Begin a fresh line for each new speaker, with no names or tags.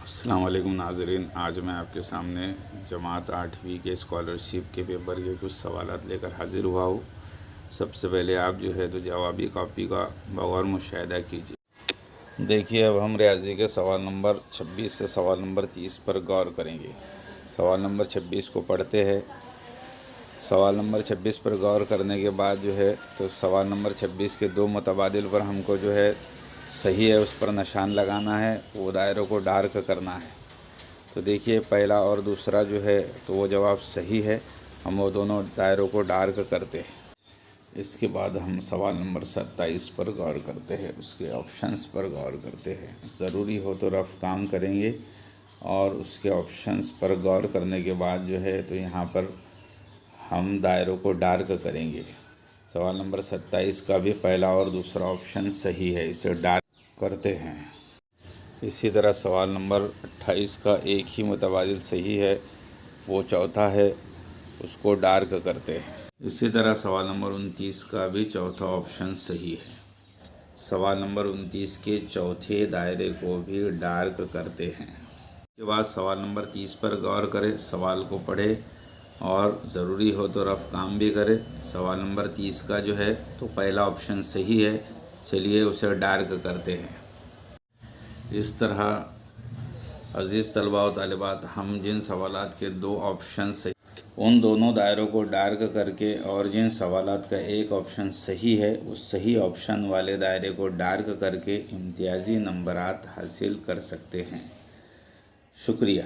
السلام علیکم ناظرین، آج میں آپ کے سامنے جماعت 8ویں کے اسکالرشپ کے پیپر کے کچھ سوالات لے کر حاضر ہوا ہوں۔ سب سے پہلے آپ جو ہے تو جوابی کاپی کا بغور مشاہدہ کیجیے۔ دیکھیے، اب ہم ریاضی کے سوال نمبر 26 سے سوال نمبر 30 پر غور کریں گے۔ سوال نمبر 26 کو پڑھتے ہیں۔ سوال نمبر 26 پر غور کرنے کے بعد جو ہے تو سوال نمبر 26 کے دو متبادل پر ہم کو جو ہے صحیح ہے اس پر نشان لگانا ہے، وہ دائروں کو ڈارک کرنا ہے۔ تو دیکھیے، پہلا اور دوسرا جو ہے تو وہ جواب صحیح ہے، ہم وہ دونوں دائروں کو ڈارک کرتے ہیں۔ اس کے بعد ہم سوال نمبر 27 پر غور کرتے ہیں، اس کے آپشنز پر غور کرتے ہیں۔ ضروری ہو تو رف کام کریں گے اور اس کے آپشنز پر غور کرنے کے بعد جو ہے تو یہاں پر ہم دائروں کو ڈارک کریں گے۔ سوال نمبر 27 کا بھی پہلا اور دوسرا آپشن صحیح ہے، اسے ڈارک کرتے ہیں۔ اسی طرح سوال نمبر 28 کا ایک ہی متبادل صحیح ہے، وہ چوتھا ہے، اس کو ڈارک کرتے ہیں۔ اسی طرح سوال نمبر 29 کا بھی چوتھا آپشن صحیح ہے۔ سوال نمبر 29 کے چوتھے دائرے کو بھی ڈارک کرتے ہیں۔ اس کے بعد سوال نمبر 30 پر غور کریں، سوال کو پڑھیں اور ضروری ہو تو رف کام بھی کرے۔ سوال نمبر 30 کا جو ہے تو پہلا آپشن صحیح ہے، چلیے اسے ڈارک کرتے ہیں۔ اس طرح عزیز طلباء و طالبات، ہم جن سوالات کے دو آپشن صحیح، ان دونوں دائروں کو ڈارک کر کے اور جن سوالات کا ایک آپشن صحیح ہے اس صحیح آپشن والے دائرے کو ڈارک کر کے امتیازی نمبرات حاصل کر سکتے ہیں۔ شکریہ۔